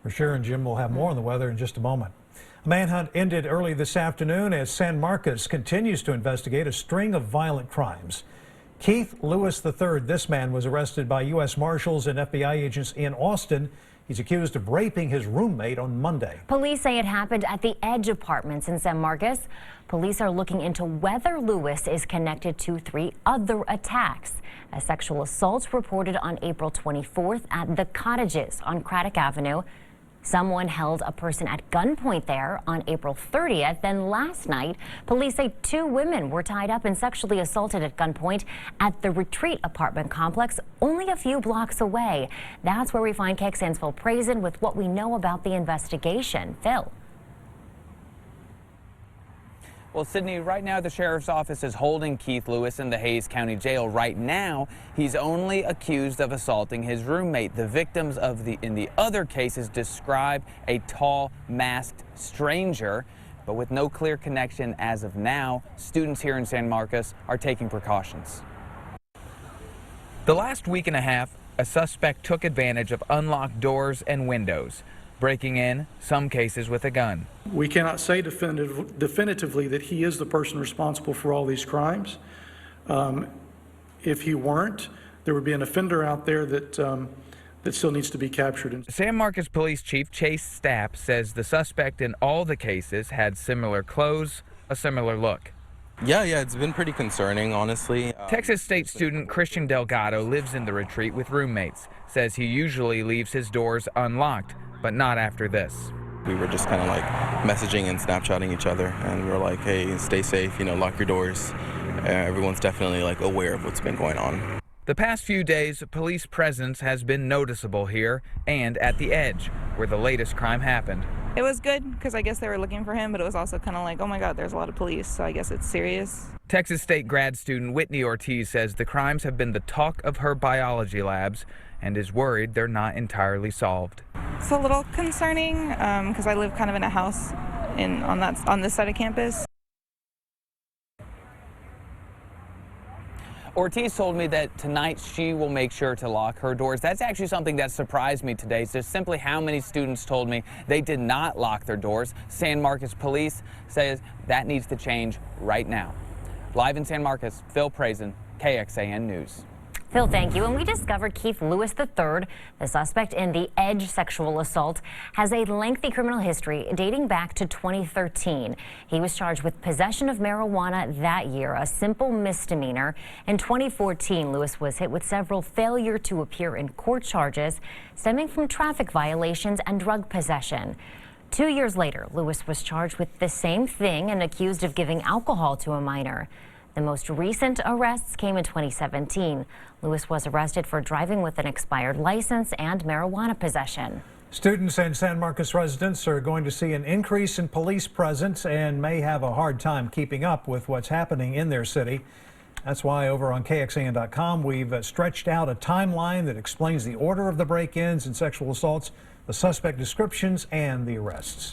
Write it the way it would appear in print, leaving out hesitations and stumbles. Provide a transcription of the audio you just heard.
For sure, and Jim will have more on the weather in just a moment. A manhunt ended early this afternoon as San Marcos continues to investigate a string of violent crimes. Keith Lewis III, this man was arrested by U.S. Marshals and FBI agents in Austin. He's accused of raping his roommate on Monday. Police say it happened at the Edge Apartments in San Marcos. Police are looking into whether Lewis is connected to 3 other attacks. A sexual assault reported on April 24th at the Cottages on Craddock Avenue. Someone held a person at gunpoint there on April 30th. Then last night, police say 2 women were tied up and sexually assaulted at gunpoint at the Retreat apartment complex only a few blocks away. That's where we find KXAN's Phil Prazan with what we know about the investigation. Phil. Well, Sydney, right now the sheriff's office is holding Keith Lewis in the Hays County Jail. Right now, he's only accused of assaulting his roommate. The victims in the other cases describe a tall, masked stranger, but with no clear connection as of now. Students here in San Marcos are taking precautions. The last week and a half, a suspect took advantage of unlocked doors and windows, breaking in, some cases with a gun. We cannot say definitively that he is the person responsible for all these crimes. If he weren't, there would be an offender out there that still needs to be captured. San Marcos Police Chief Chase Stapp says the suspect in all the cases had similar clothes, a similar look. Yeah, it's been pretty concerning, honestly. Texas State student Christian Delgado lives in the Retreat with roommates. Says he usually leaves his doors unlocked, but not after this. We were just kind of like messaging and Snapchatting each other, and we were like, hey, stay safe, lock your doors. Everyone's definitely like aware of what's been going on. The past few days, police presence has been noticeable here and at the Edge, where the latest crime happened. It was good because I guess they were looking for him, but it was also kind of like, oh my God, there's a lot of police, so I guess it's serious. Texas State grad student Whitney Ortiz says the crimes have been the talk of her biology labs and is worried they're not entirely solved. It's a little concerning because I live kind of in a house on this side of campus. Ortiz told me that tonight she will make sure to lock her doors. That's actually something that surprised me today. It's just simply how many students told me they did not lock their doors. San Marcos Police says that needs to change right now. Live in San Marcos, Phil Prazan, KXAN News. Phil, thank you. And we discovered Keith Lewis III, the suspect in the Edge sexual assault, has a lengthy criminal history dating back to 2013. He was charged with possession of marijuana that year, a simple misdemeanor. In 2014, Lewis was hit with several failure to appear in court charges stemming from traffic violations and drug possession. 2 years later, Lewis was charged with the same thing and accused of giving alcohol to a minor. The most recent arrests came in 2017. Lewis was arrested for driving with an expired license and marijuana possession. Students and San Marcos residents are going to see an increase in police presence and may have a hard time keeping up with what's happening in their city. That's why over on KXAN.com we've stretched out a timeline that explains the order of the break-ins and sexual assaults, the suspect descriptions, and the arrests.